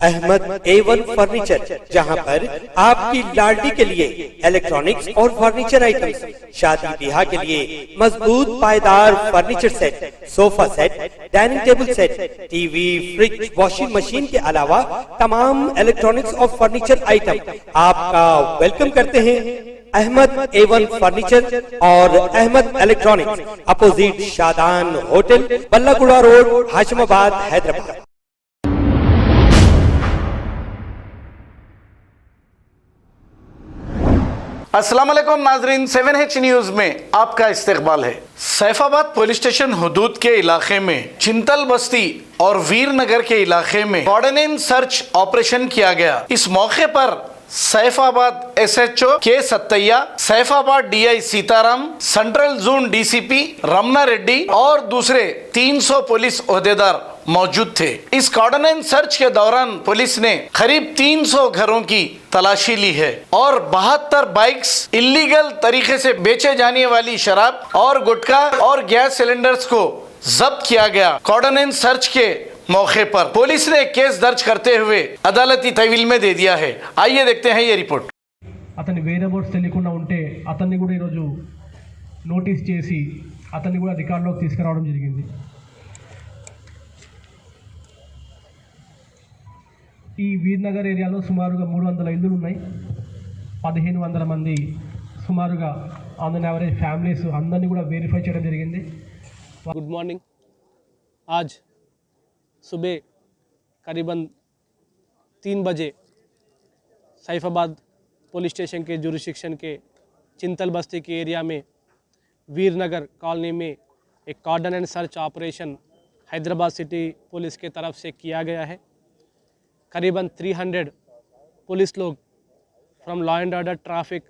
Ahmad A1 furniture, जहां पर आपकी लाडली के लिए इलेक्ट्रॉनिक्स और फर्नीचर आइटम्स, शादी ब्याह के लिए मजबूत पायदार furniture set, sofa set, dining table set, TV, fridge, washing machine के अलावा तमाम इलेक्ट्रॉनिक्स और फर्नीचर आइटम आपका वेलकम करते हैं। अहमद A1 फर्नीचर और Ahmed electronics, opposite Shadan hotel, Ballaguda road, Hashimabad, Hyderabad. अस्सलाम वालेकुम नाजरीन, 7H न्यूज में आपका इस्तकबाल है। सैफाबाद पुलिस स्टेशन हुदूद के इलाके में चिंतल बस्ती और वीरनगर के इलाके में ऑर्डिनेंस सर्च ऑपरेशन किया गया। इस मौके पर सैफाबाद SHO के Sattaiah, Saifabad DI Sitaram, central zone DCP Ramana Reddy और दूसरे 300 पुलिस ओहदेदार मौजूद थे। इस ऑर्डिनेंस सर्च के दौरान पुलिस ने करीब 300 घरों की तलाशी ली है और 72 बाइक्स, इलीगल तरीके से बेचे जाने वाली शराब और गुटखा और गैस सिलेंडर्स को जब्त किया गया। ऑर्डिनेंस सर्च के मौके पर पुलिस ने केस दर्ज करते हुए अदालती तहवील में दे दिया है। आइए देखते हैं ये रिपोर्ट। అతని వేరే బోర్డ్స్ తెలియకుండా ఉంటే అతన్ని కూడా ఈరోజు నోటీస్ చేసి అతన్ని కూడా రికార్డులోకి తీసుకురావడం జరిగింది। ఈ వీర్నగర్ ఏరియాలో సుమారుగా 300 ఇళ్ళు ఉన్నాయి। 1500 మంది సుమారుగా ఆన్ ఎన్ యావరేజ్ ఫ్యామిలీస్ అందరినీ కూడా వెరిఫై చేయడం జరిగింది। Good morning. आज सुबह करीबन 3 बजे सैफाबाद पुलिस स्टेशन के जुरिस्डिक्शन के चिंतल बस्ती के एरिया में वीरनगर कॉलोनी में एक ordinance search operation Hyderabad city police के तरफ से किया गया है। करीबन 300 पुलिस लोग from law and order, traffic,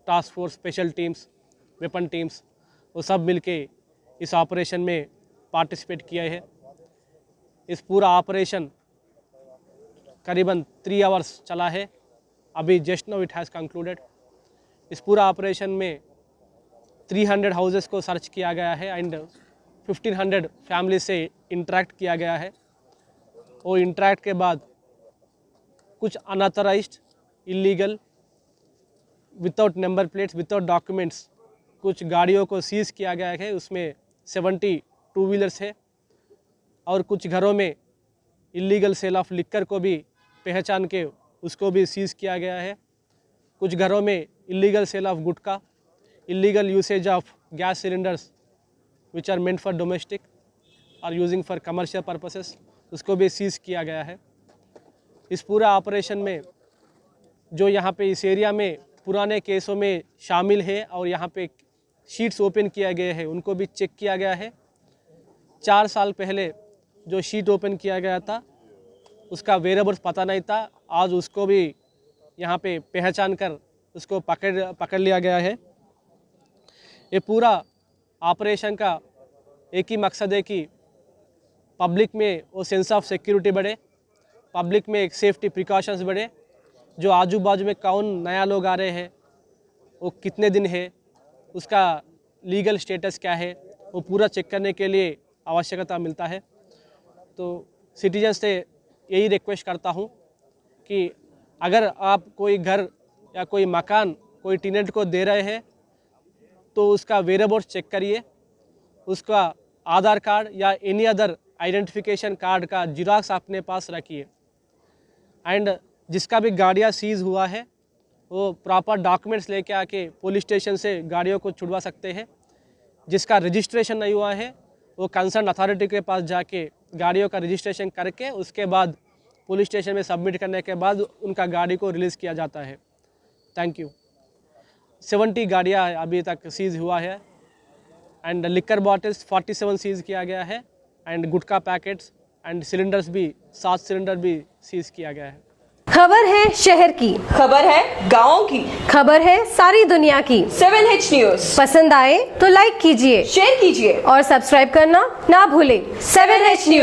task force, special teams, weapon teams, वो सब मिलके इस ऑपरेशन में पार्टिसिपेट किया है। इस पूरा ऑपरेशन करीबन 3 आवर्स चला है। अभी just now it has concluded. इस पूरा ऑपरेशन में 300 हाउसेस को सर्च किया गया है एंड 1500 फैमिली से इंटरेक्ट किया गया है। वो इंटरेक्ट के बाद कुछ unauthorised, illegal, without number plates, without documents कुछ गाड़ियों को सीज़ किया गया है। उसमें 70 टू व्हीलर्स है और कुछ घरों में इलीगल सेल ऑफ लिक्कर को भी पहचान के उसको भी सीज़ किया गया है। कुछ घरों में illegal sale of gutkha, illegal usage of gas cylinders which are meant for domestic और यूजिंग फॉर कमर्शियल पर्पसेस, उसको भी सीज़ किया गया है। इस पूरा ऑपरेशन में जो यहाँ पे इस एरिया में पुराने केसों में शामिल है और यहाँ पे शीट्स ओपन किया गया है, उनको भी चेक किया गया है। 4 साल पहले जो शीट ओपन किया गया था उसका वेरेबल्स पता नहीं था, आज उसको भी यहाँ पे पहचान कर उसको पकड़ लिया गया है। ये पूरा ऑपरेशन का एक ही मकसद है कि पब्लिक में वो सेंस ऑफ सिक्योरिटी बढ़े, पब्लिक में एक सेफ्टी प्रिकॉशंस बढ़े। जो आजू बाजू में कौन नया लोग आ रहे हैं, वो कितने दिन है, उसका लीगल स्टेटस क्या है, वो पूरा चेक करने के लिए आवश्यकता मिलता है। तो सिटीजन से यही रिक्वेस्ट करता हूँ कि अगर आप कोई घर या कोई मकान कोई टेनेंट को दे रहे हैं तो उसका वेरेबल्स चेक करिए, उसका आधार कार्ड या एनी अदर आइडेंटिफिकेशन कार्ड का जिराक्स अपने पास रखिए। एंड जिसका भी गाड़ियाँ सीज़ हुआ है वो प्रॉपर डॉक्यूमेंट्स लेके आके पुलिस स्टेशन से गाड़ियों को छुड़वा सकते हैं। जिसका रजिस्ट्रेशन नहीं हुआ है वो कंसर्न अथॉरिटी के पास जाके गाड़ियों का रजिस्ट्रेशन करके उसके बाद पुलिस स्टेशन में सबमिट करने के बाद उनका गाड़ी को रिलीज़ किया जाता है। Thank you. 70 गाड़ियाँ अभी तक सीज़ हुआ है एंड लिकर बॉटल्स 47 सीज़ किया गया है and gutkha packets and cylinders भी 7 सिलेंडर भी सीज़ किया गया है। खबर है शहर की, खबर है गाँव की, खबर है सारी दुनिया की। 7H न्यूज पसंद आए तो लाइक कीजिए, शेयर कीजिए और सब्सक्राइब करना ना भूलें। 7H news.